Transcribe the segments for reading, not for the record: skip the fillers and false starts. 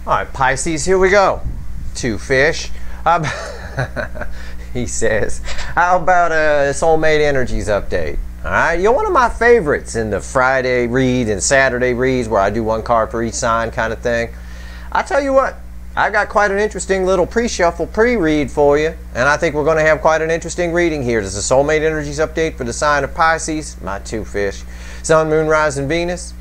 All right, Pisces, here we go. Two fish. He says, how about a soulmate energies update? All right, you're one of my favorites in the Friday read and Saturday reads where I do one card for each sign kind of thing. I tell you what, I got quite an interesting little pre-shuffle pre-read for you, and I think we're going to have quite an interesting reading here. This is a soulmate energies update for the sign of Pisces, my two fish, Sun, Moon, Rising, Venus.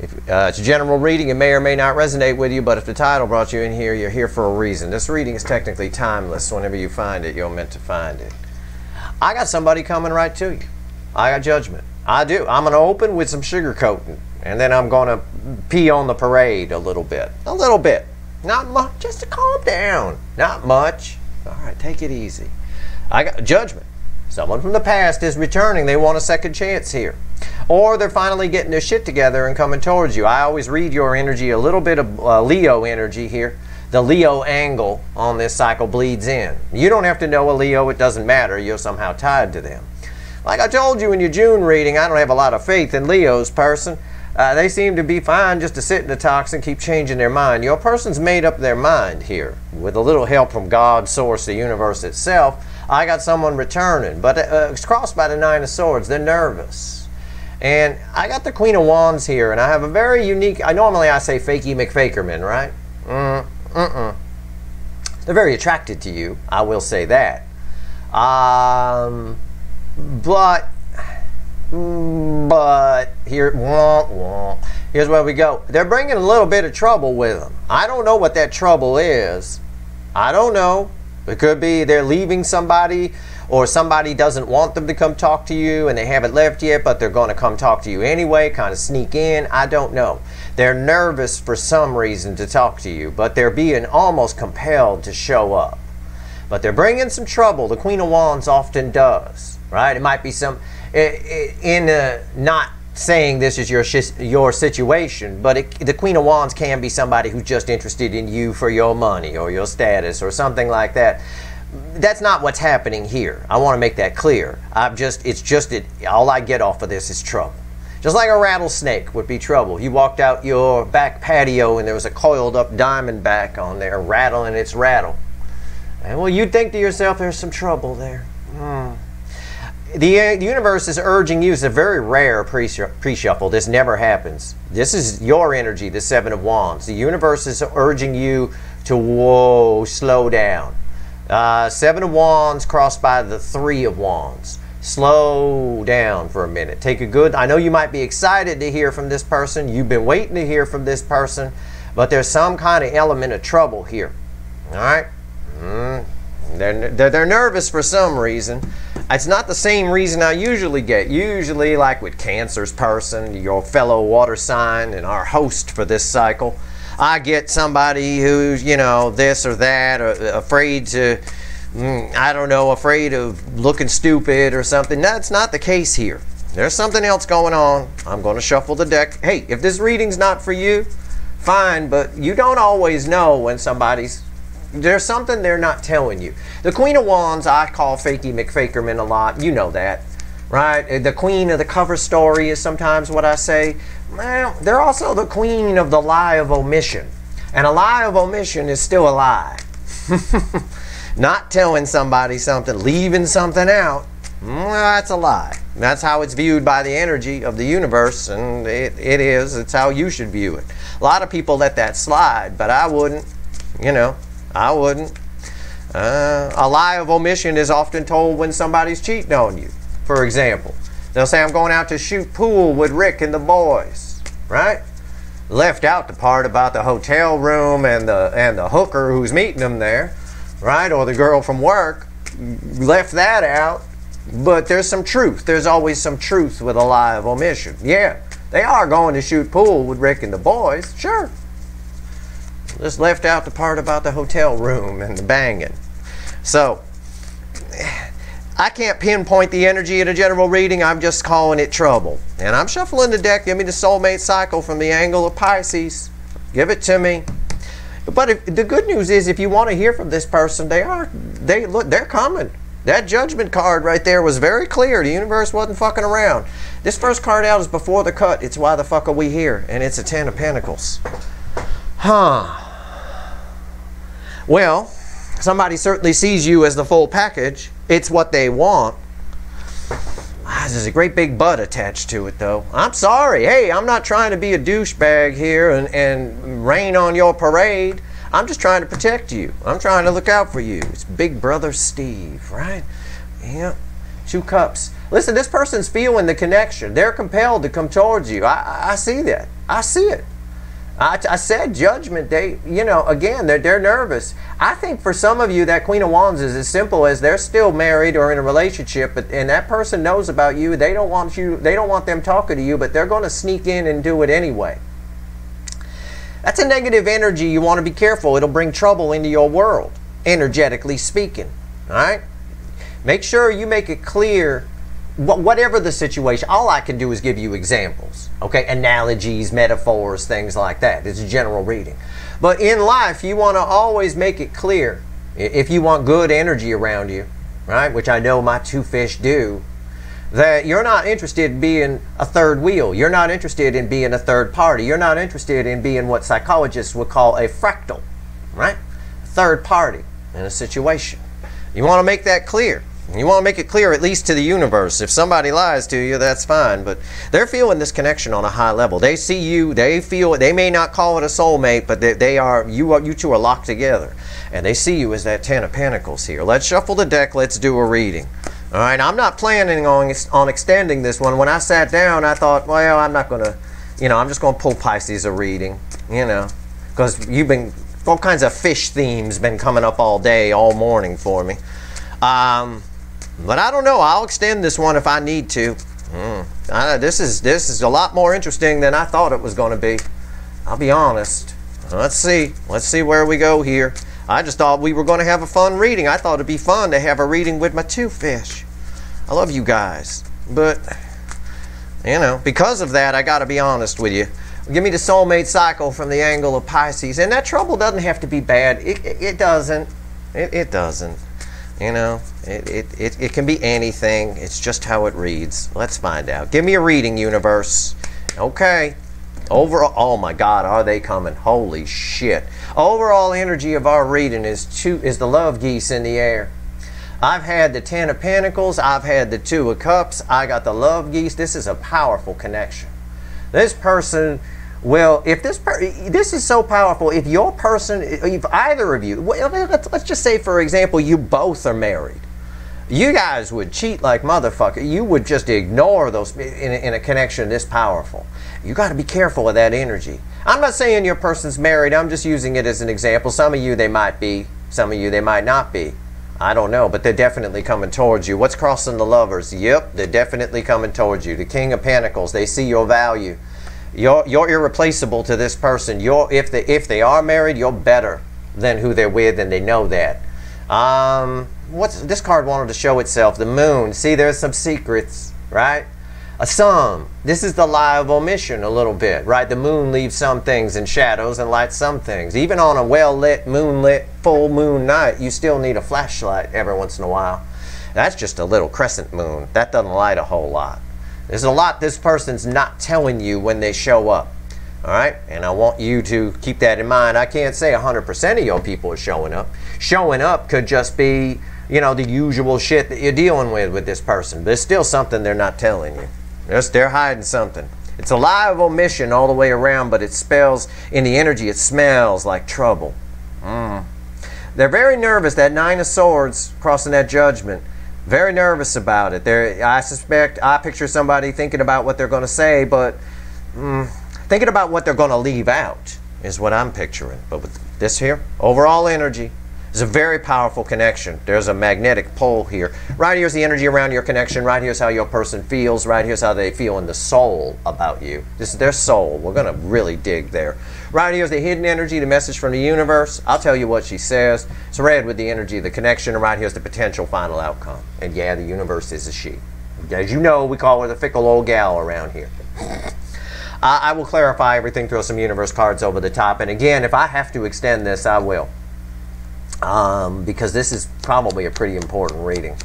It's a general reading. It may or may not resonate with you, but if the title brought you in here, you're here for a reason. This reading is technically timeless. Whenever you find it, you're meant to find it. I got somebody coming right to you. I got judgment. I do. I'm going to open with some sugarcoating, and then I'm going to pee on the parade a little bit. A little bit. Not much. Just to calm down. Not much. All right, take it easy. I got judgment. Someone from the past is returning. They want a second chance here. Or they're finally getting their shit together and coming towards you. I always read your energy, a little bit of Leo energy here. The Leo angle on this cycle bleeds in. You don't have to know a Leo. It doesn't matter. You're somehow tied to them. Like I told you in your June reading, I don't have a lot of faith in Leo's person. They seem to be fine just to sit in the toxin, keep changing their mind. Your person's made up their mind here. With a little help from God, Source, the universe itself, I got someone returning. But it's crossed by the Nine of Swords. They're nervous. And I got the Queen of Wands here, and I have a very unique, normally I say fakey McFakerman, right? They're very attracted to you, I will say that. But here's where we go. They're bringing a little bit of trouble with them. I don't know what that trouble is. I don't know. It could be they're leaving somebody, or somebody doesn't want them to come talk to you and they haven't left yet, but they're going to come talk to you anyway, kind of sneak in. I don't know. They're nervous for some reason to talk to you, but they're being almost compelled to show up. But they're bringing some trouble. The Queen of Wands often does, right? It might be some, not saying this is your situation, but the Queen of Wands can be somebody who's just interested in you for your money or your status or something like that. That's not what's happening here. I want to make that clear. All I get off of this is trouble. Just like a rattlesnake would be trouble. You walked out your back patio and there was a coiled up diamondback on there rattling its rattle. And well, you'd think to yourself, there's some trouble there. The universe is urging you. It's a very rare pre-shuffle. This never happens. This is your energy, the Seven of Wands. The universe is urging you to, slow down. Seven of Wands crossed by the Three of Wands. Slow down for a minute. I know you might be excited to hear from this person. You've been waiting to hear from this person. But there's some kind of element of trouble here. All right? They're nervous for some reason. It's not the same reason I usually get. Usually, like with Cancer's person, your fellow water sign and our host for this cycle, I get somebody who's, this or that, or afraid to, afraid of looking stupid or something. That's not the case here. There's something else going on. I'm going to shuffle the deck. Hey, if this reading's not for you, fine, but you don't always know when there's something they're not telling you. The Queen of Wands, I call fakey McFakerman a lot. You know that, right? The queen of the cover story is sometimes what I say. Well, they're also the queen of the lie of omission. And a lie of omission is still a lie. Not telling somebody something, leaving something out, that's a lie. That's how it's viewed by the energy of the universe, and it's how you should view it. A lot of people let that slide, but I wouldn't, I wouldn't. A lie of omission is often told when somebody's cheating on you. For example, they'll say, I'm going out to shoot pool with Rick and the boys, right? Left out the part about the hotel room and the hooker who's meeting them there, right? Or the girl from work. Left that out. But there's some truth. There's always some truth with a lie of omission. Yeah, they are going to shoot pool with Rick and the boys. Sure. Just left out the part about the hotel room and the banging. So, I can't pinpoint the energy in a general reading. I'm just calling it trouble. And I'm shuffling the deck. Give me the soulmate cycle from the angle of Pisces. Give it to me. But the good news is, if you want to hear from this person, they're coming. That judgment card right there was very clear. The universe wasn't fucking around. This first card out is before the cut. It's why the fuck are we here? And it's a Ten of Pentacles. Well, somebody certainly sees you as the full package. It's what they want. There's a great big butt attached to it, though. I'm sorry. Hey, I'm not trying to be a douchebag here and rain on your parade. I'm just trying to protect you. I'm trying to look out for you. It's Big Brother Steve, right? Yeah. 2 cups. Listen, this person's feeling the connection. They're compelled to come towards you. I see that. I see it. I said judgment. They, you know, again, they're nervous. I think for some of you, that Queen of Wands is as simple as they're still married or in a relationship, and that person knows about you. They don't want you. They don't want them talking to you, but they're going to sneak in and do it anyway. That's a negative energy. You want to be careful. It'll bring trouble into your world, energetically speaking. All right. Make sure you make it clear. Whatever the situation, all I can do is give you examples, okay? Analogies, metaphors, things like that. It's a general reading. But in life, you want to always make it clear, if you want good energy around you, right, which I know my 2 fish do, that you're not interested in being a third wheel. You're not interested in being a third party. You're not interested in being what psychologists would call a fractal, right? Third party in a situation. You want to make that clear. You want to make it clear, at least to the universe. If somebody lies to you, that's fine. But they're feeling this connection on a high level. They see you. They feel it. They may not call it a soulmate, but they are. You two are locked together, and they see you as that 10 of Pentacles here. Let's shuffle the deck. Let's do a reading. All right. I'm not planning on extending this one. When I sat down, I thought, well, I'm not going to. You know, I'm just going to pull Pisces a reading. You know, because you've been all kinds of fish themes been coming up all day, all morning for me. But I don't know. I'll extend this one if I need to. This is a lot more interesting than I thought it was going to be. I'll be honest. Let's see. Let's see where we go here. I just thought we were going to have a fun reading. I thought it'd be fun to have a reading with my 2 fish. I love you guys. But, you know, because of that, I got to be honest with you. Give me the soulmate cycle from the angle of Pisces. And that trouble doesn't have to be bad. It doesn't. It doesn't. You know, it can be anything. It's just how it reads. Let's find out. Give me a reading, universe. Okay. Overall, oh my God, are they coming? Holy shit. Overall energy of our reading is the love geese in the air. I've had the 10 of Pentacles. I've had the 2 of Cups. I got the love geese. This is a powerful connection. This person... Well, if this is so powerful, if your person, if either of you, well, let's just say, for example, you both are married. You guys would cheat like motherfucker. You would just ignore those in a connection this powerful. You got to be careful of that energy. I'm not saying your person's married. I'm just using it as an example. Some of you, they might be. Some of you, they might not be. I don't know, but they're definitely coming towards you. What's crossing the lovers? Yep, they're definitely coming towards you. The King of Pentacles, they see your value. You're irreplaceable to this person. If they are married, you're better than who they're with, and they know that. This card wanted to show itself? The Moon. See, there's some secrets, right? This is the lie of omission a little bit, right? The moon leaves some things in shadows and lights some things. Even on a well-lit, moonlit, full moon night, you still need a flashlight every once in a while. That's just a little crescent moon. That doesn't light a whole lot. There's a lot this person's not telling you when they show up. All right? And I want you to keep that in mind. I can't say 100% of your people are showing up. Showing up could just be, you know, the usual shit that you're dealing with this person. There's still something they're not telling you. They're hiding something. It's a lie of omission all the way around, but it spells, in the energy, it smells like trouble. They're very nervous. That 9 of Swords crossing that Judgment. Very nervous about it. I picture somebody thinking about what they're going to say, but thinking about what they're going to leave out is what I'm picturing. But with this here, overall energy, is a very powerful connection. There's a magnetic pole here. Right here's the energy around your connection. Right here's how your person feels. Right here's how they feel in the soul about you. This is their soul. We're going to really dig there. Right here's the hidden energy, the message from the universe. I'll tell you what she says. It's red with the energy of the connection. And right here's the potential final outcome. And yeah, the universe is a she. As you know, we call her the fickle old gal around here. I will clarify everything, throw some universe cards over the top. And again, if I have to extend this, I will. Because this is probably a pretty important reading.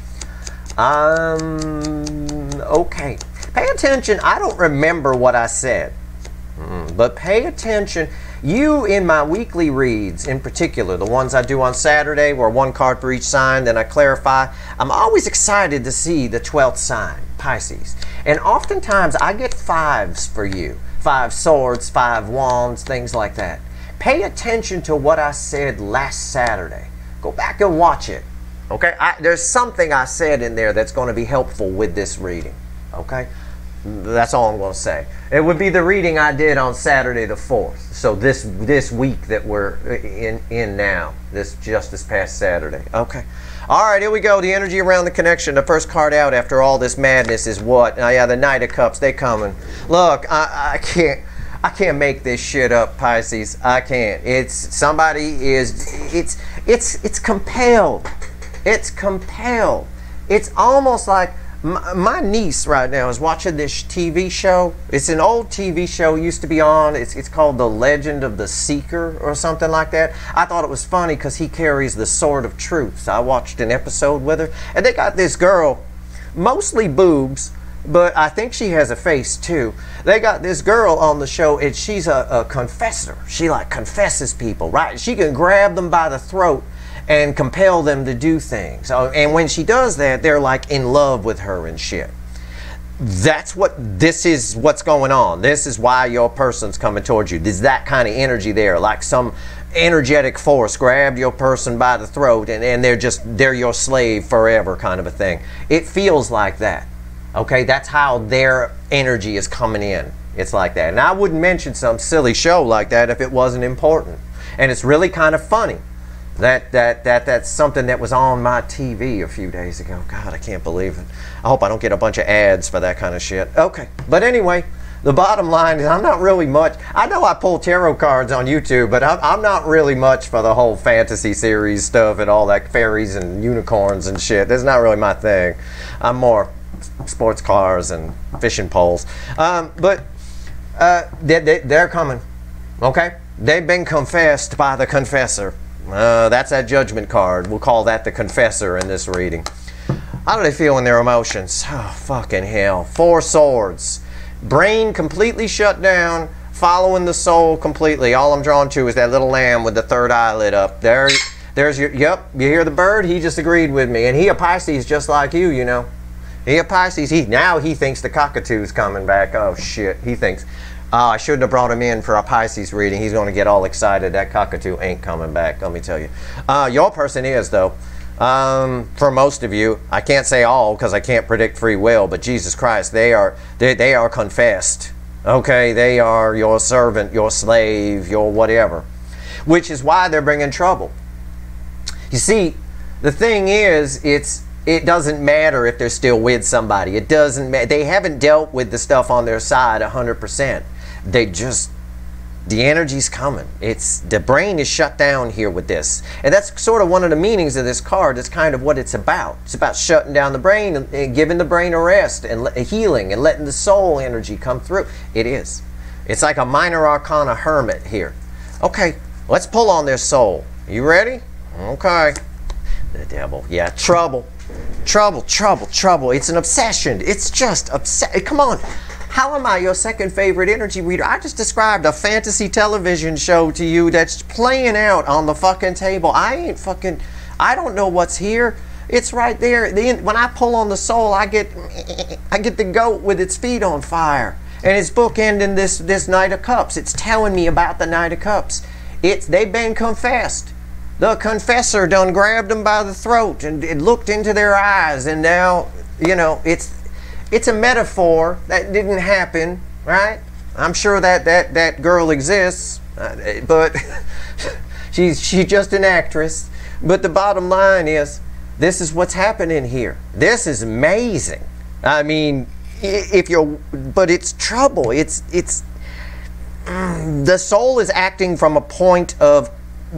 Okay. Pay attention. I don't remember what I said. But pay attention. You, in my weekly reads, in particular, the ones I do on Saturday, where one card for each sign, then I clarify, I'm always excited to see the 12th sign, Pisces. And oftentimes, I get 5s for you. 5 swords, 5 wands, things like that. Pay attention to what I said last Saturday. Go back and watch it. Okay? There's something I said in there that's going to be helpful with this reading. Okay? That's all I'm going to say. It would be the reading I did on Saturday the 4th. So this week that we're in now. Just this past Saturday. Okay. All right, here we go. The energy around the connection. The first card out after all this madness is what? Oh, yeah, the Knight of Cups. They coming. Look, I can't make this shit up, Pisces. I can't. It's compelled. It's compelled. It's almost like my niece right now is watching this TV show. It's an old TV show, used to be on. It's called The Legend of the Seeker or something like that. I thought it was funny because he carries the sword of truth. So I watched an episode with her, and they got this girl, mostly boobs, but I think she has a face too. They got this girl on the show, and she's a confessor. She like confesses people, right? She can grab them by the throat and compel them to do things. And when she does that, they're like in love with her and shit. This is what's going on. This is why your person's coming towards you. There's that kind of energy there, like some energetic force grabbed your person by the throat, and they're your slave forever kind of a thing. It feels like that. Okay, that's how their energy is coming in. It's like that. And I wouldn't mention some silly show like that if it wasn't important. And it's really kind of funny. That's something that was on my TV a few days ago. God, I can't believe it. I hope I don't get a bunch of ads for that kind of shit. Okay, but anyway, the bottom line is I'm not really much. I know I pull tarot cards on YouTube, but I'm not really much for the whole fantasy series stuff and all that fairies and unicorns and shit. That's not really my thing. I'm more sports cars and fishing poles. But they're coming. Okay, they've been confessed by the confessor. That's that judgment card. We'll call that the confessor in this reading. How do they feel in their emotions? Oh, fucking hell. 4 swords. Brain completely shut down, following the soul completely. All I'm drawn to is that little lamb with the third eye lit up. There's your, yep, you hear the bird? He just agreed with me. And he a Pisces just like you, you know. He a Pisces. Now he thinks the cockatoo's coming back. Oh, shit. He thinks, oh, I shouldn't have brought him in for a Pisces reading. He's going to get all excited. That cockatoo ain't coming back, let me tell you. Your person is, though. For most of you, I can't say all because I can't predict free will, but Jesus Christ, they are confessed. Okay, they are your servant, your slave, your whatever. Which is why they're bringing trouble. You see, the thing is, it doesn't matter if they're still with somebody. It doesn't matter. They haven't dealt with the stuff on their side 100%. The energy's coming. The brain is shut down here with this. And that's sort of one of the meanings of this card. It's kind of what it's about. It's about shutting down the brain and giving the brain a rest and healing and letting the soul energy come through. It is. It's like a minor arcana hermit here. Okay, let's pull on their soul. You ready? Okay. The devil. Yeah, trouble. Trouble, trouble, trouble. It's an obsession. It's just come on. How am I your second favorite energy reader? I just described a fantasy television show to you that's playing out on the fucking table. I don't know what's here. It's right there. When I pull on the soul, I get the goat with its feet on fire. And it's bookending this Knight of Cups. It's telling me about the Knight of Cups. They've been confessed. The confessor done grabbed them by the throat and it looked into their eyes, and now, you know, it's a metaphor that didn't happen, right? I'm sure that girl exists, but she's just an actress. But the bottom line is, this is what's happening here. This is amazing. I mean, but it's trouble. It's the soul is acting from a point of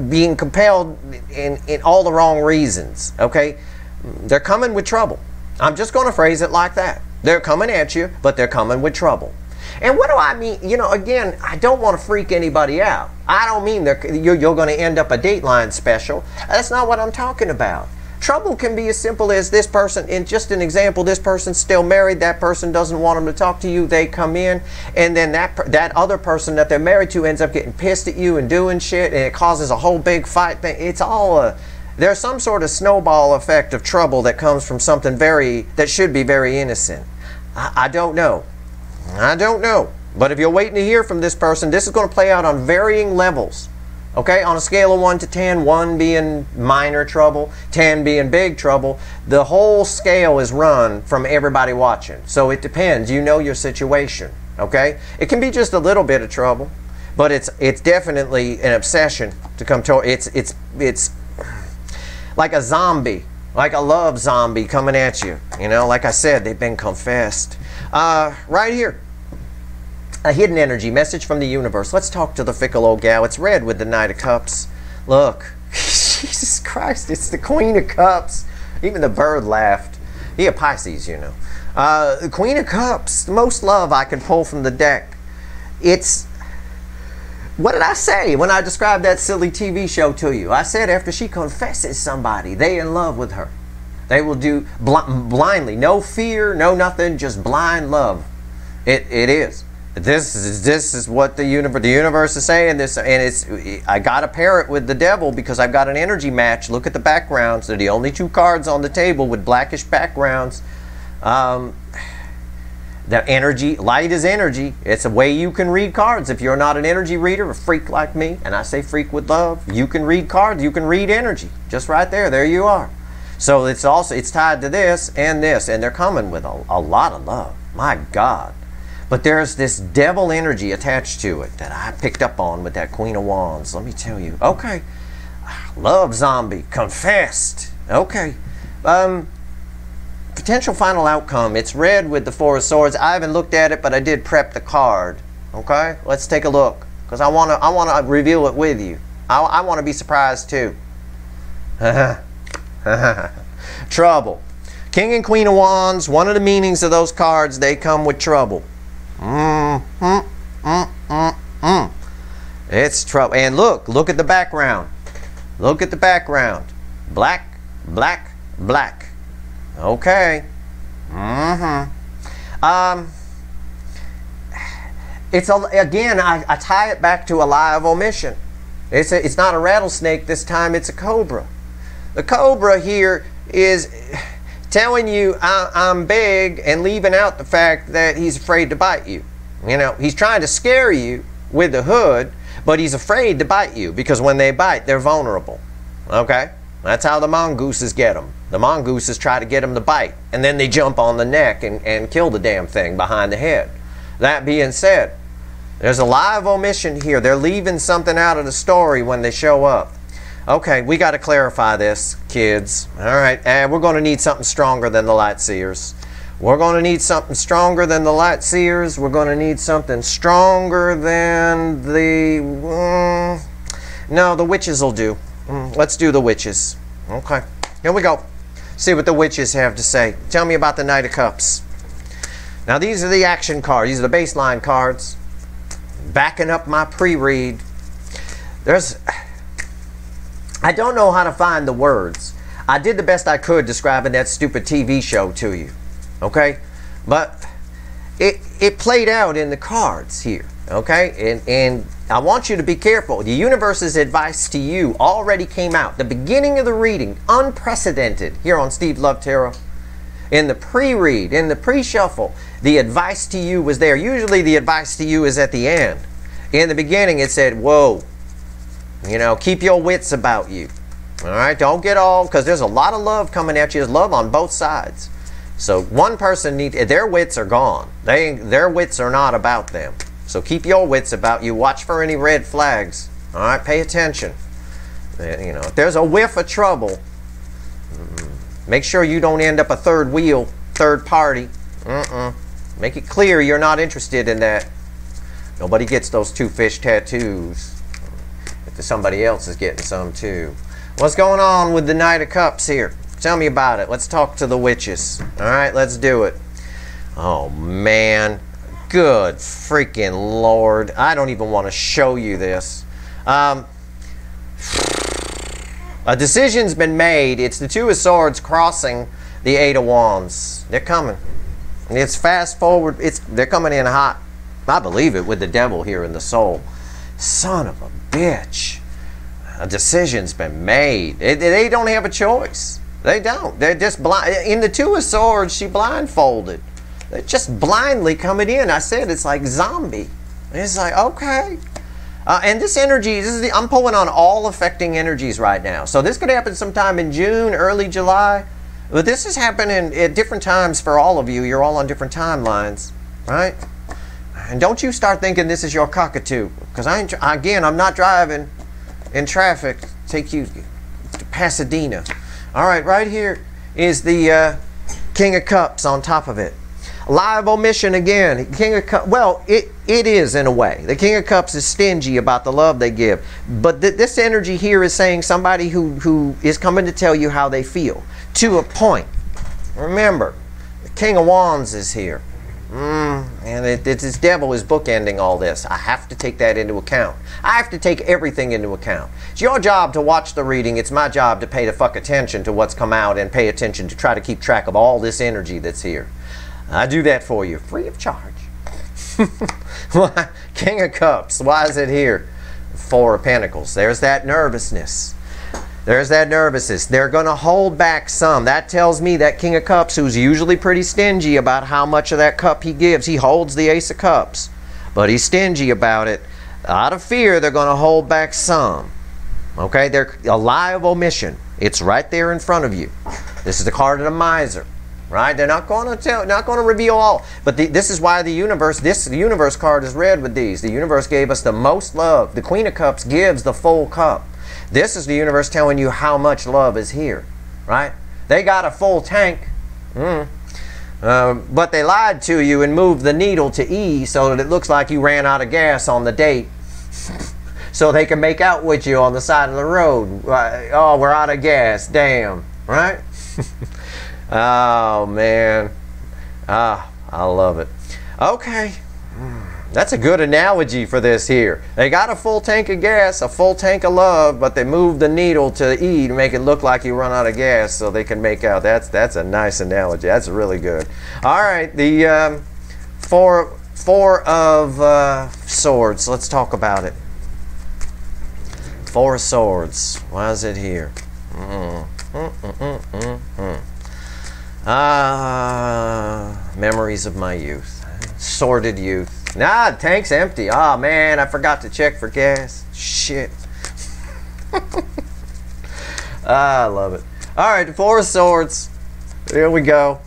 being compelled in all the wrong reasons, okay? They're coming with trouble. I'm just going to phrase it like that. They're coming at you, but they're coming with trouble. And what do I mean? You know, again, I don't want to freak anybody out. I don't mean you're going to end up a Dateline special. That's not what I'm talking about. Trouble can be as simple as this person, in just an example, this person's still married, that person doesn't want them to talk to you, they come in, and then that other person that they're married to ends up getting pissed at you and doing shit, and it causes a whole big fight. It's all there's some sort of snowball effect of trouble that comes from something that should be very innocent. I don't know. I don't know. But if you're waiting to hear from this person, this is going to play out on varying levels. Okay, on a scale of 1 to 10, 1 being minor trouble, 10 being big trouble, the whole scale is run from everybody watching. So it depends. You know your situation. Okay, it can be just a little bit of trouble, but it's definitely an obsession to come to. It's like a zombie, like a love zombie coming at you. You know, like I said, they've been confessed. Right here. A hidden energy message from the universe. Let's talk to the fickle old gal. It's red with the Knight of Cups. Look, Jesus Christ, it's the Queen of Cups. Even the bird laughed. He a Pisces, you know. The Queen of Cups, the most love I can pull from the deck. It's, what did I say when I described that silly TV show to you? I said after she confesses somebody, they in love with her. They will do blindly, no fear, no nothing, just blind love. It is. This is what the universe is saying. This, and I got to pair it with the devil because I've got an energy match. Look at the backgrounds. They're the only 2 cards on the table with blackish backgrounds. The energy, light is energy. It's a way you can read cards. If you're not an energy reader, a freak like me, and I say freak with love, you can read cards. You can read energy. Just right there. There you are. So it's tied to this, and they're coming with a lot of love. My God. But there's this devil energy attached to it that I picked up on with that Queen of Wands. Let me tell you. Okay. Love zombie. Confessed. Okay. Potential final outcome. It's red with the 4 of Swords. I haven't looked at it, but I did prep the card. Okay? Let's take a look. Because I wanna reveal it with you. I want to be surprised too. Trouble. King and Queen of Wands. One of the meanings of those cards, they come with trouble. It's trouble. And look at the background. Look at the background. Black, black, black. Okay. It's again, I tie it back to a lie of omission. It's not a rattlesnake this time, it's a cobra. The cobra here is telling you I'm big and leaving out the fact that he's afraid to bite you. You know, he's trying to scare you with the hood, but he's afraid to bite you because when they bite, they're vulnerable. Okay? That's how the mongooses get them. The mongooses try to get them to bite, and then they jump on the neck and kill the damn thing behind the head. That being said, there's a lie of omission here. They're leaving something out of the story when they show up. Okay, we got to clarify this, kids. All right, and we're going to need something stronger than the light seers. We're going to need something stronger than the light seers. We're going to need something stronger than the... no, the witches will do. Let's do the witches. Okay, here we go. See what the witches have to say. Tell me about the Knight of Cups. Now, these are the action cards. These are the baseline cards. Backing up my pre-read. I don't know how to find the words. I did the best I could describing that stupid TV show to you. Okay? But it played out in the cards here. Okay? And I want you to be careful. The universe's advice to you already came out. The beginning of the reading, unprecedented, here on Steve Love Tarot. In the pre-read, in the pre-shuffle, the advice to you was there. Usually the advice to you is at the end. In the beginning it said, whoa. You know, keep your wits about you. All right, don't get all, because there's a lot of love coming at you. There's love on both sides. So one person their wits are gone. Their wits are not about them. So keep your wits about you. Watch for any red flags. All right, pay attention. You know, if there's a whiff of trouble, make sure you don't end up a third wheel, third party. Make it clear you're not interested in that. Nobody gets those 2 fish tattoos. If somebody else is getting some too. What's going on with the Knight of Cups here? Tell me about it. Let's talk to the witches. All right, let's do it. Oh, man. Good freaking Lord. I don't even want to show you this. A decision's been made. It's the Two of Swords crossing the Eight of Wands. They're coming. It's fast forward. They're coming in hot. I believe it with the devil here in the soul. Son of a bitch. A decision's been made. They don't have a choice. They don't. They're just blind. In the Two of Swords, she blindfolded. They're just blindly coming in. I said it's like zombie. It's like, okay. And this energy, I'm pulling on all affecting energies right now. So this could happen sometime in June, early July. But this is happening at different times for all of you. You're all on different timelines, right? And don't you start thinking this is your cockatoo. Because I'm not driving in traffic. Take you to Pasadena. All right, right here is the King of Cups on top of it. Lie of omission again. King of Cups. Well, it is in a way. The King of Cups is stingy about the love they give. But this energy here is saying somebody who is coming to tell you how they feel. To a point. Remember, the King of Wands is here. And this devil is bookending all this. I have to take that into account. I have to take everything into account. It's your job to watch the reading. It's my job to pay the fuck attention to what's come out and pay attention to try to keep track of all this energy that's here. I do that for you, free of charge. King of Cups, why is it here? Four of Pentacles. There's that nervousness. There's that nervousness. They're going to hold back some. That tells me that King of Cups, who's usually pretty stingy about how much of that cup he gives, he holds the Ace of Cups, but he's stingy about it. Out of fear, they're going to hold back some. Okay, they're a lie of omission. It's right there in front of you. This is the card of the miser. Right? They're not going to reveal all. But this is why the universe card is red with these. The universe gave us the most love. The Queen of Cups gives the full cup. This is the universe telling you how much love is here. Right? They got a full tank. But they lied to you and moved the needle to E so that it looks like you ran out of gas on the date. So they can make out with you on the side of the road. Oh, we're out of gas. Damn. Right? Oh, man. I love it. Okay. That's a good analogy for this here. They got a full tank of gas, a full tank of love, but they moved the needle to E to make it look like you run out of gas so they can make out. That's a nice analogy. That's really good. All right. The Four of Swords. Let's talk about it. Four of Swords. Why is it here? Memories of my youth. Sordid youth. Nah, the tank's empty. Oh man, I forgot to check for gas. Shit. I love it. Alright, the Four of Swords. Here we go.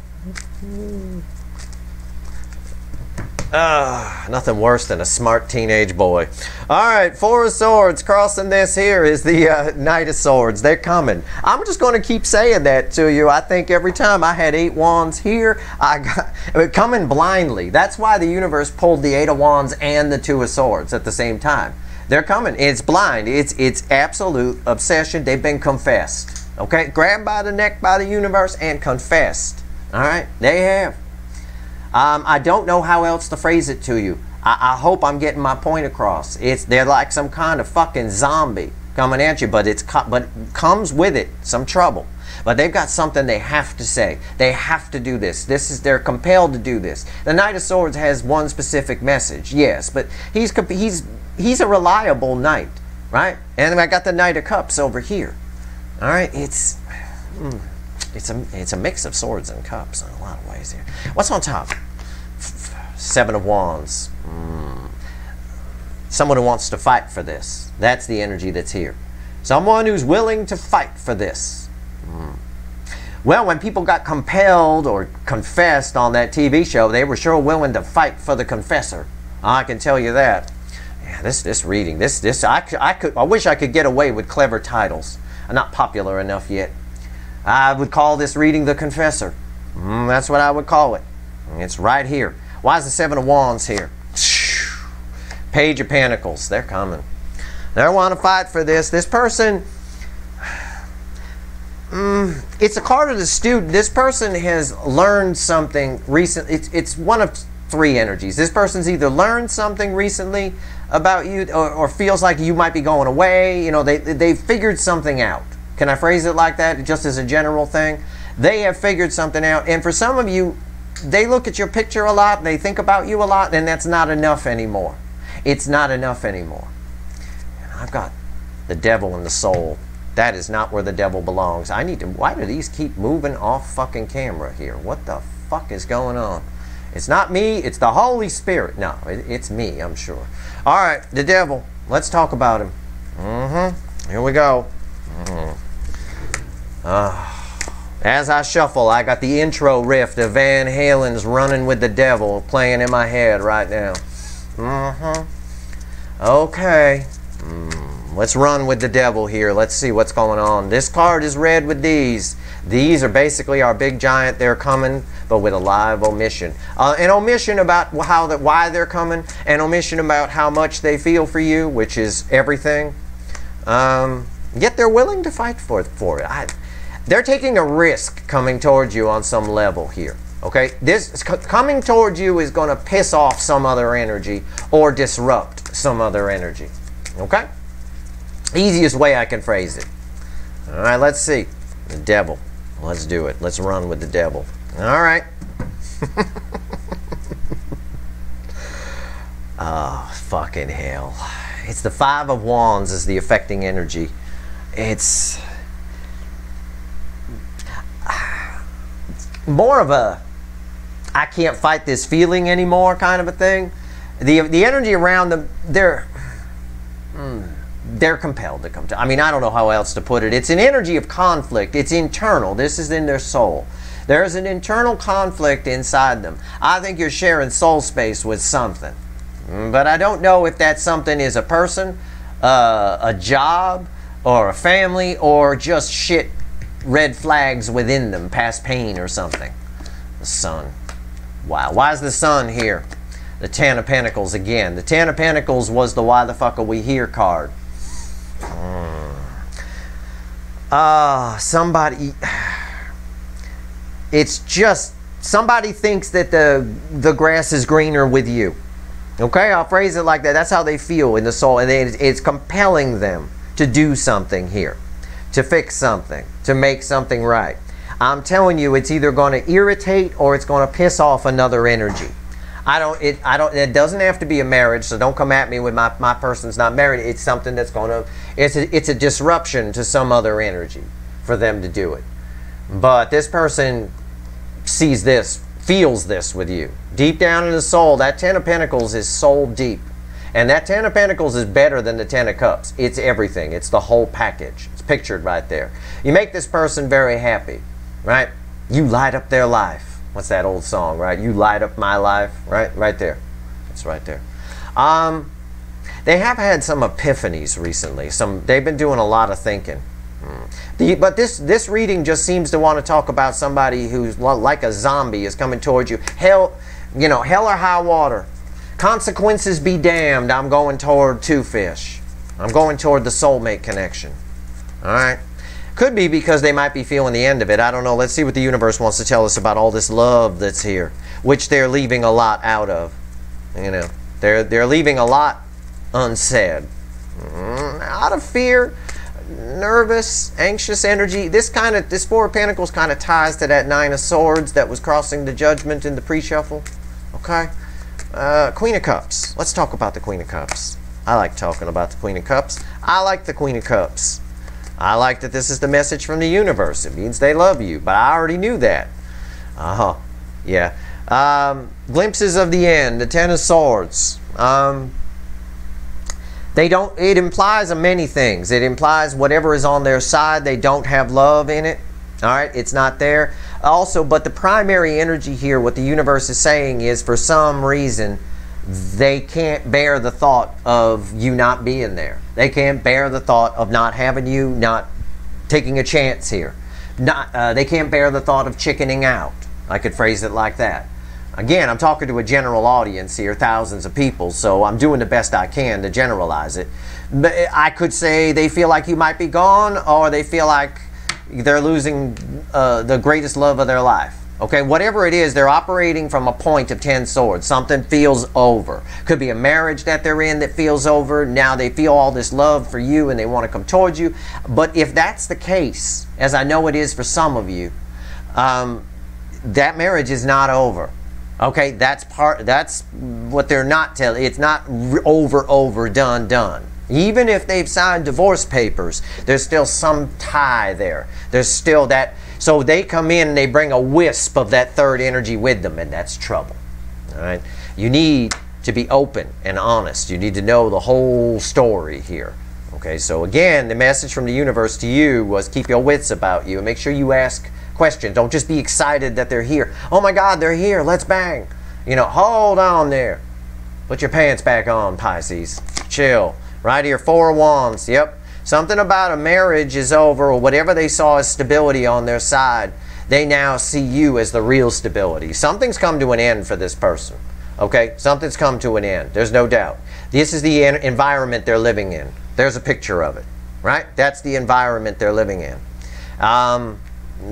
Nothing worse than a smart teenage boy. Alright, Four of Swords. Crossing this here is the Knight of Swords. They're coming. I'm just going to keep saying that to you. I think every time I had 8 wands here, I got coming blindly. That's why the universe pulled the 8 of wands and the 2 of swords at the same time. They're coming. It's blind. It's absolute obsession. They've been confessed. Okay? Grabbed by the neck by the universe and confessed. Alright? They have. I don't know how else to phrase it to you. I hope I'm getting my point across. They're like some kind of fucking zombie coming at you, but comes with it some trouble. But they've got something they have to say. They have to do this. They're compelled to do this. The Knight of Swords has one specific message, yes, but he's a reliable knight, right? And I got the Knight of Cups over here. All right, it's a mix of swords and cups in a lot of ways here. What's on top? Seven of Wands. Someone who wants to fight for this. That's the energy that's here. Someone who's willing to fight for this. Well, when people got compelled or confessed on that TV show, they were sure willing to fight for the confessor. I can tell you that. Yeah, this reading, I wish I could get away with clever titles. I'm not popular enough yet. I would call this reading The Confessor. That's what I would call it. It's right here. Why is the Seven of Wands here? Page of Pentacles. They're coming. They want to fight for this. This person, it's a card of the student. This person has learned something recent. It's one of 3 energies. This person's either learned something recently about you or feels like you might be going away. You know, they figured something out. Can I phrase it like that, just as a general thing? They have figured something out. And for some of you, they look at your picture a lot, they think about you a lot, and that's not enough anymore. It's not enough anymore. I've got the devil in the soul. That is not where the devil belongs. I need to, why do these keep moving off fucking camera here? What the fuck is going on? It's not me, it's the Holy Spirit. No, it's me, I'm sure. All right, the devil. Let's talk about him. Here we go. As I shuffle, I got the intro riff of Van Halen's Running with the Devil playing in my head right now. Okay. Let's run with the devil here. Let's see what's going on. This card is red with these. These are basically our big giant. They're coming, but with a live omission. An omission about why they're coming. An omission about how much they feel for you, which is everything. Yet they're willing to fight for it. They're taking a risk coming towards you on some level here. Okay? This coming towards you is going to piss off some other energy or disrupt some other energy. Okay? Easiest way I can phrase it. All right, let's see. The devil. Let's do it. Let's run with the devil. All right. Oh, fucking hell. It's the Five of Wands is the affecting energy. It's more of a I can't fight this feeling anymore kind of a thing. The energy around them, they're compelled to come to. I mean, I don't know how else to put it. It's an energy of conflict. It's internal. This is in their soul. There's an internal conflict inside them. I think you're sharing soul space with something. But I don't know if that something is a person, a job, or a family, or just shit red flags within them, past pain or something. The sun. Wow. Why is the sun here? The Ten of Pentacles again. The Ten of Pentacles was the why the fuck are we here card. Somebody, it's just somebody thinks that the grass is greener with you. Okay, I'll phrase it like that. That's how they feel in the soul, and it's compelling them to do something here, to fix something, to make something right. I'm telling you, it's either going to irritate or it's going to piss off another energy. It doesn't have to be a marriage, so don't come at me with my person's not married. It's something that's going to, it's a disruption to some other energy for them to do it. But this person sees this, feels this with you. Deep down in the soul, that Ten of Pentacles is soul deep. And that Ten of Pentacles is better than the Ten of Cups. It's everything. It's the whole package. It's pictured right there. You make this person very happy, right? You light up their life. What's that old song, right? You light up my life, right? Right there. It's right there. They have had some epiphanies recently. They've been doing a lot of thinking. But this reading just seems to want to talk about somebody who's like a zombie is coming towards you. Hell, hell or high water. Consequences be damned. I'm going toward two fish. I'm going toward the soulmate connection. All right. Could be because they might be feeling the end of it. I don't know. Let's see what the universe wants to tell us about all this love that's here, which they're leaving a lot out of. They're leaving a lot unsaid. Out of fear, nervous, anxious energy. This Four of Pentacles kind of ties to that Nine of Swords that was crossing the Judgment in the pre-shuffle. Okay? Queen of Cups. Let's talk about the Queen of Cups. I like talking about the Queen of Cups. I like the Queen of Cups. I like that this is the message from the universe. It means they love you, but I already knew that. Yeah. Glimpses of the end, the Ten of Swords. It implies many things. It implies whatever is on their side, they don't have love in it. All right, it's not there. Also, but the primary energy here, what the universe is saying is, for some reason, they can't bear the thought of you not being there. They can't bear the thought of not having you, not taking a chance here. They can't bear the thought of chickening out. I could phrase it like that. Again, I'm talking to a general audience here, thousands of people, so I'm doing the best I can to generalize it. But I could say they feel like you might be gone, or they feel like they're losing the greatest love of their life. Okay, whatever it is, they're operating from a point of 10 swords. Something feels over. Could be a marriage that they're in that feels over. Now they feel all this love for you and they want to come towards you. But if that's the case, as I know it is for some of you, that marriage is not over. Okay, that's what they're not telling. It's not over, done. Even if they've signed divorce papers, there's still some tie there. There's still that. So they come in and they bring a wisp of that third energy with them, and that's trouble. All right? You need to be open and honest. You need to know the whole story here. Okay, so again, the message from the universe to you was keep your wits about you and make sure you ask questions. Don't just be excited that they're here. Oh my God, they're here. Let's bang. You know, hold on there. Put your pants back on, Pisces. Chill. Right here, Four of Wands. Yep. Something about a marriage is over, or whatever they saw as stability on their side, they now see you as the real stability. Something's come to an end for this person. Okay? Something's come to an end. There's no doubt. This is the environment they're living in. There's a picture of it. Right? That's the environment they're living in.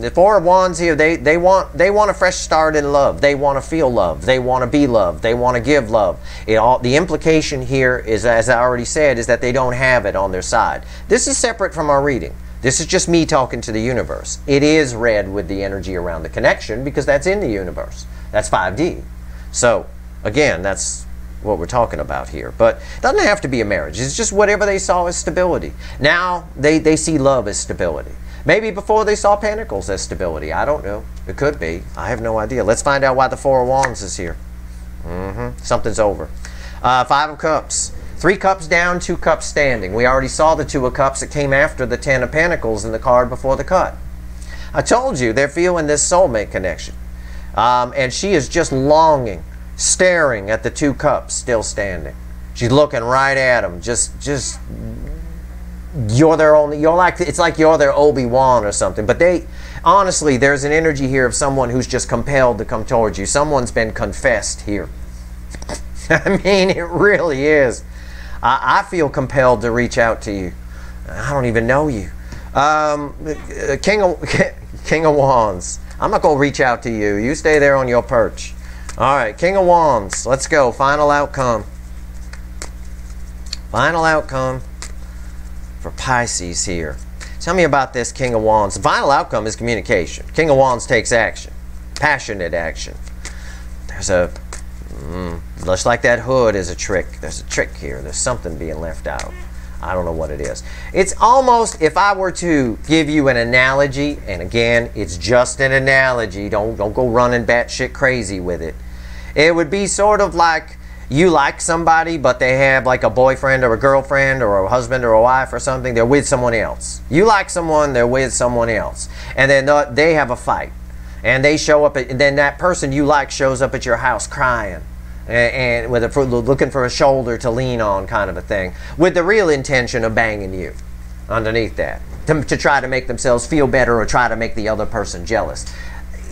The Four of Wands here, they want a fresh start in love. They want to feel love. They want to be loved. They want to give love. The implication here is, as I already said, is that they don't have it on their side. This is separate from our reading. This is just me talking to the universe. It is read with the energy around the connection because that's in the universe. That's 5D. So, again, that's what we're talking about here. But it doesn't have to be a marriage. It's just whatever they saw as stability. Now, they see love as stability. Maybe before they saw Pentacles as stability. I don't know. It could be. I have no idea. Let's find out why the Four of Wands is here. Something's over. Five of Cups. 3 cups down, 2 cups standing. We already saw the 2 of Cups that came after the 10 of Pentacles in the card before the cut. I told you they're feeling this soulmate connection. And she is just longing, staring at the 2 cups still standing. She's looking right at them. You're their only, it's like you're their Obi-Wan or something. But honestly, there's an energy here of someone who's just compelled to come towards you. Someone's been confessed here. I mean, it really is. I feel compelled to reach out to you. I don't even know you. King of Wands. I'm not going to reach out to you. You stay there on your perch. All right, King of Wands. Let's go. Final outcome. Final outcome for Pisces here. Tell me about this King of Wands. The final outcome is communication. King of Wands takes action. Passionate action. There's a... just like that hood is a trick. There's a trick here. There's something being left out. I don't know what it is. It's almost, if I were to give you an analogy, and again, it's just an analogy. Don't go running batshit crazy with it. It would be sort of like you like somebody, but they have like a boyfriend or a girlfriend or a husband or a wife or something. They're with someone else. You like someone, they're with someone else. And then they have a fight. And they show up, and then that person you like shows up at your house crying. And looking for a shoulder to lean on, kind of a thing, with the real intention of banging you underneath that, to try to make themselves feel better or try to make the other person jealous.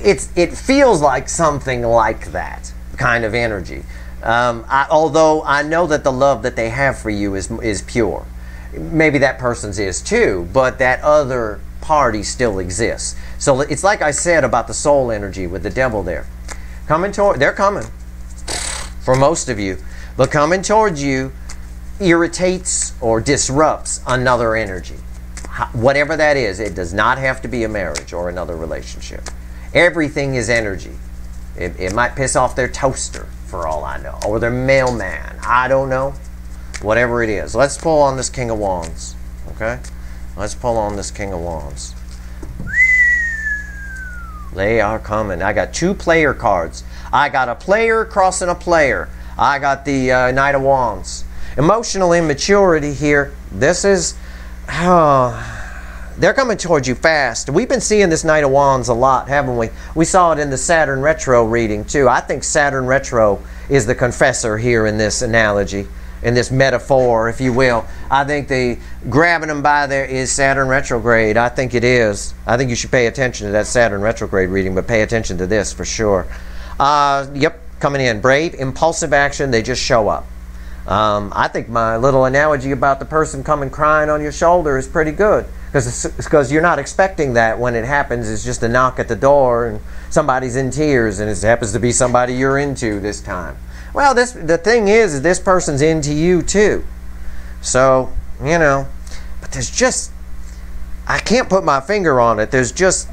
It feels like something like that kind of energy. Although I know that the love that they have for you is pure. Maybe that person's is too, but that other party still exists. So it's like I said about the soul energy with the devil there. They're coming. For most of you, but coming towards you irritates or disrupts another energy. Whatever that is, it does not have to be a marriage or another relationship. Everything is energy. It might piss off their toaster, for all I know, or their mailman. I don't know. Whatever it is. Let's pull on this King of Wands. Okay? Let's pull on this King of Wands. They are coming. I got 2 player cards. I got a player crossing a player. I got the Knight of Wands. Emotional immaturity here. This is... they're coming towards you fast. We've been seeing this Knight of Wands a lot, haven't we? We saw it in the Saturn Retro reading, too. I think Saturn Retro is the confessor here in this analogy, in this metaphor, if you will. I think the grabbing them by there is Saturn retrograde. I think it is. I think you should pay attention to that Saturn retrograde reading, but pay attention to this for sure. Yep, coming in. Brave, impulsive action, they just show up. I think my little analogy about the person coming crying on your shoulder is pretty good. Because you're not expecting that when it happens. It's just a knock at the door and somebody's in tears, and it happens to be somebody you're into this time. Well, the thing is this person's into you too. So, you know, but there's just, I can't put my finger on it. There's just,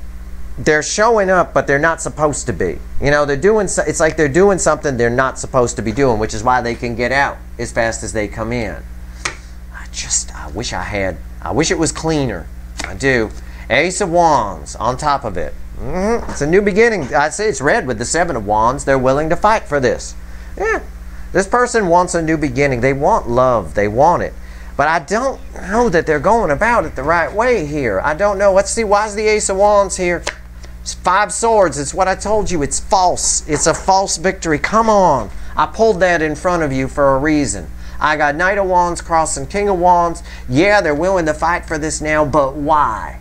they're showing up, but they're not supposed to be. You know, they're doing, it's like they're doing something they're not supposed to be doing, which is why they can get out as fast as they come in. I wish it was cleaner. I do. Ace of Wands on top of it. It's a new beginning. I say it's red with the Seven of Wands. They're willing to fight for this. Yeah. This person wants a new beginning. They want love. They want it. But I don't know that they're going about it the right way here. I don't know. Let's see. Why is the Ace of Wands here? It's 5 swords. It's what I told you. It's false. It's a false victory. Come on. I pulled that in front of you for a reason. I got Knight of Wands crossing King of Wands. Yeah, they're willing to fight for this now, but why?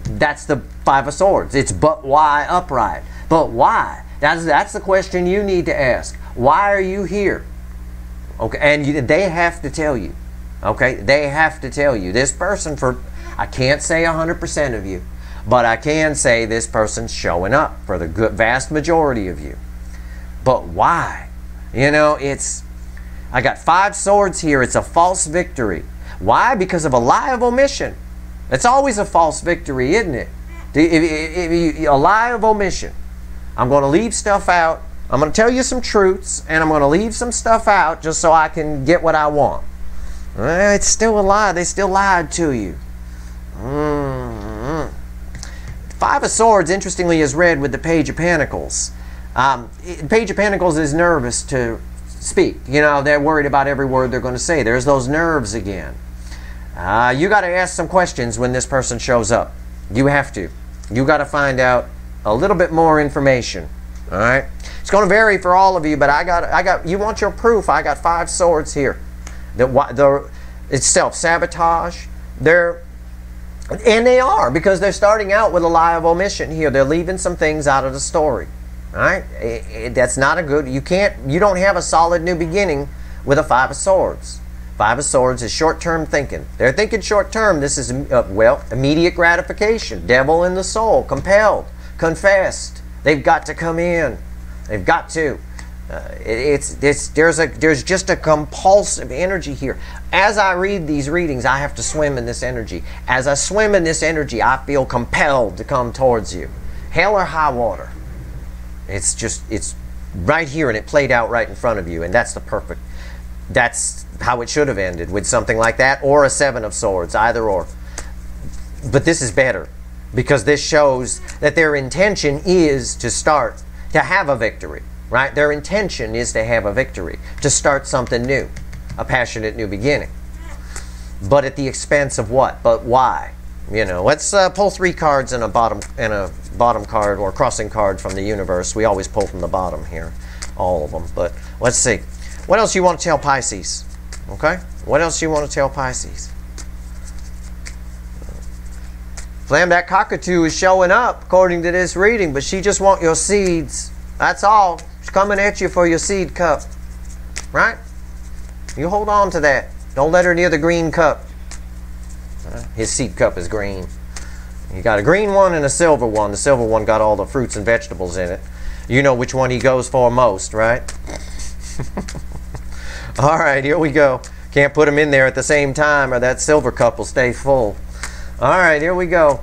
That's the 5 of Swords. It's but why upright. But why? That's the question you need to ask. Why are you here? Okay, and they have to tell you. Okay, they have to tell you. This person, I can't say 100% of you, but I can say this person's showing up for the vast majority of you. But why? You know, I got 5 swords here. It's a false victory. Why? Because of a lie of omission. It's always a false victory, isn't it? A lie of omission. I'm going to leave stuff out. I'm going to tell you some truths, and I'm going to leave some stuff out just so I can get what I want. It's still a lie. They still lied to you. 5 of Swords, interestingly, is red with the Page of Pentacles. Page of Pentacles is nervous to speak. You know, they're worried about every word they're going to say. There's those nerves again. You got to ask some questions when this person shows up. You have to. You got to find out a little bit more information. All right. It's going to vary for all of you, but I got. You want your proof? I got 5 swords here. It's self-sabotage. And they are, because they're starting out with a lie of omission here. They're leaving some things out of the story. All right, that's not a good. You don't have a solid new beginning with a 5 of Swords. 5 of Swords is short-term thinking. They're thinking short-term. This is well, immediate gratification. Devil in the soul, compelled, confessed. They've got to come in. They've got to. There's just a compulsive energy here. As I read these readings, I have to swim in this energy. As I swim in this energy, I feel compelled to come towards you, hell or high water. It's right here, and it played out right in front of you, and that's how it should have ended, with something like that, or a 7 of Swords, either or. But this is better, because this shows that their intention is to have a victory, right? Their intention is to have a victory, to start something new, a passionate new beginning. But at the expense of what? But why? You know, let's pull 3 cards and a bottom card or crossing card from the universe. We always pull from the bottom here, all of them. But let's see. What else you want to tell Pisces? Okay? What else you want to tell Pisces? Flam, that cockatoo is showing up according to this reading, but she just wants your seeds. That's all. She's coming at you for your seed cup. Right? You hold on to that. Don't let her near the green cup. His seed cup is green. You got a green one and a silver one. The silver one got all the fruits and vegetables in it. You know which one he goes for most, right? All right, here we go. Can't put them in there at the same time or that silver cup will stay full. All right, here we go.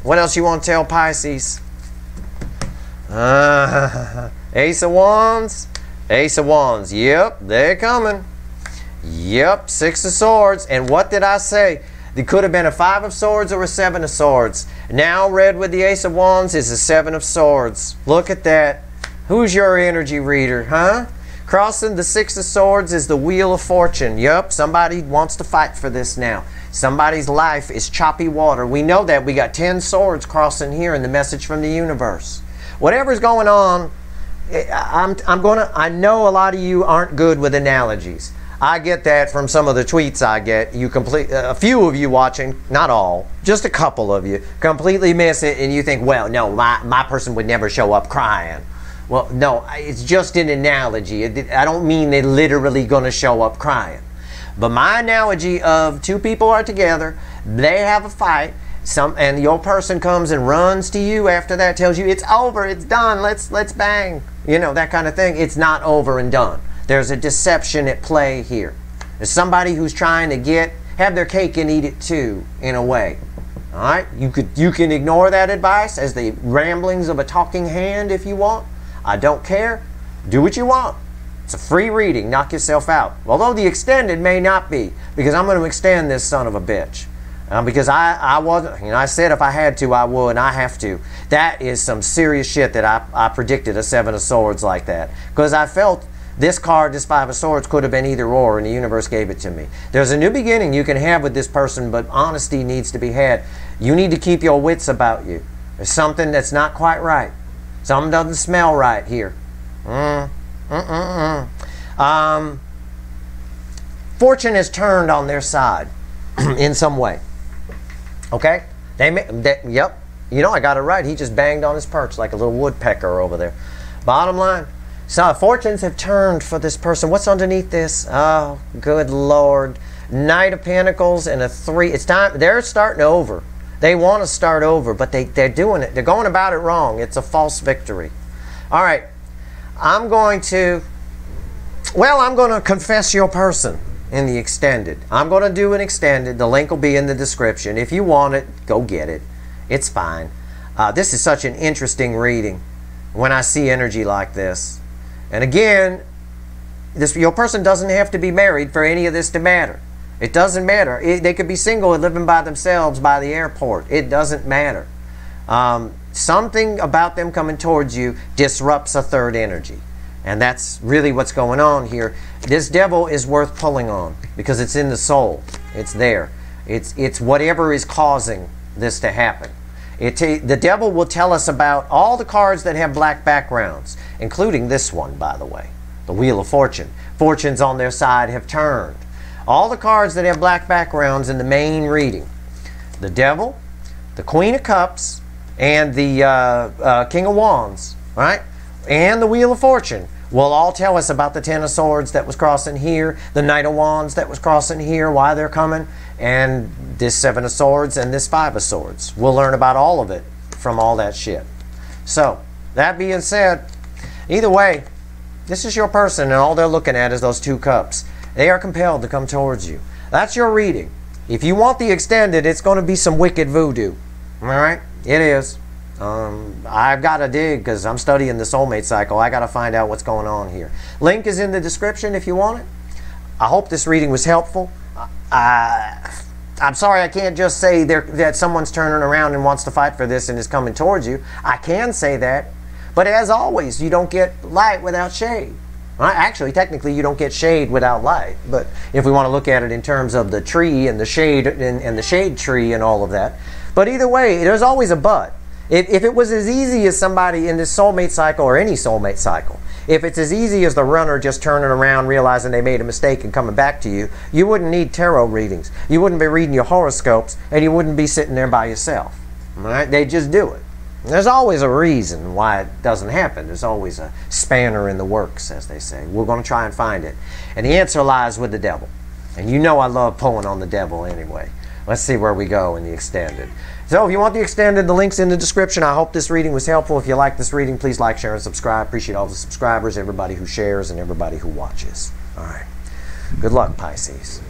What else you want to tell Pisces? Ace of Wands. Ace of Wands. Yep, they're coming. Yep, 6 of Swords. And what did I say? There could have been a 5 of Swords or a 7 of Swords. Now red with the Ace of Wands is a 7 of Swords. Look at that. Who's your energy reader, huh? Crossing the 6 of Swords is the Wheel of Fortune. Yup, somebody wants to fight for this now. Somebody's life is choppy water. We know that. We got 10 swords crossing here in the message from the universe. Whatever's going on, I know a lot of you aren't good with analogies. I get that from some of the tweets I get. A few of you watching, not all, just a couple of you, completely miss it, and you think, well, no, my person would never show up crying. Well, no, it's just an analogy. I don't mean they're literally going to show up crying. But my analogy of two people are together, they have a fight, and your person comes and runs to you after that, tells you it's over, it's done, let's bang, you know, that kind of thing. It's not over and done. There's a deception at play here. There's somebody who's trying to have their cake and eat it too, in a way. All right, you can ignore that advice as the ramblings of a talking hand if you want. I don't care. Do what you want. It's a free reading. Knock yourself out. Although the extended may not be, because I'm going to extend this son of a bitch. Because I wasn't, you know, I said if I had to, I would, and I have to. That is some serious shit that I predicted a Seven of Swords like that. Because I felt this card, this Five of Swords, could have been either or, and the universe gave it to me. There's a new beginning you can have with this person, but honesty needs to be had. You need to keep your wits about you. There's something that's not quite right. Something doesn't smell right here. Fortune has turned on their side in some way. Okay? Yep. You know, I got it right. He just banged on his perch like a little woodpecker over there. Bottom line. So fortunes have turned for this person. What's underneath this? Oh, good Lord. Knight of Pentacles and a 3. It's time. They're starting over. They want to start over, but they're doing it. They're going about it wrong. It's a false victory. All right. I'm going to confess your person in the extended. I'm going to do an extended. The link will be in the description. If you want it, go get it. It's fine. This is such an interesting reading when I see energy like this. And again, your person doesn't have to be married for any of this to matter. It doesn't matter. They could be single and living by themselves by the airport. It doesn't matter. Something about them coming towards you disrupts a third energy. And that's really what's going on here. This devil is worth pulling on because it's in the soul. It's there. It's whatever is causing this to happen. The devil will tell us about all the cards that have black backgrounds, including this one, by the way, the Wheel of Fortune. Fortunes on their side have turned. All the cards that have black backgrounds in the main reading. The devil, the Queen of Cups, and the King of Wands, right? And the Wheel of Fortune will all tell us about the Ten of Swords that was crossing here, the Knight of Wands that was crossing here, why they're coming, and this Seven of Swords and this Five of Swords. We'll learn about all of it from all that shit. So, that being said, either way, this is your person, and all they're looking at is those two cups. They are compelled to come towards you. That's your reading. If you want the extended, it's going to be some wicked voodoo. All right? It is. I've got to dig because I'm studying the soulmate cycle. I got to find out what's going on here. Link is in the description if you want it. I hope this reading was helpful. I'm sorry I can't just say that someone's turning around and wants to fight for this and is coming towards you. I can say that. But as always, you don't get light without shade. Actually, technically, you don't get shade without light. But if we want to look at it in terms of the tree and the shade and the shade tree and all of that. But either way, there's always a but. If it was as easy as somebody in this soulmate cycle or any soulmate cycle, if it's as easy as the runner just turning around, realizing they made a mistake and coming back to you, you wouldn't need tarot readings. You wouldn't be reading your horoscopes, and you wouldn't be sitting there by yourself. All right? They just do it. There's always a reason why it doesn't happen. There's always a spanner in the works, as they say. We're going to try and find it. And the answer lies with the devil. And you know I love pulling on the devil anyway. Let's see where we go in the extended. So if you want the extended, the link's in the description. I hope this reading was helpful. If you like this reading, please like, share, and subscribe. Appreciate all the subscribers, everybody who shares, and everybody who watches. All right. Good luck, Pisces.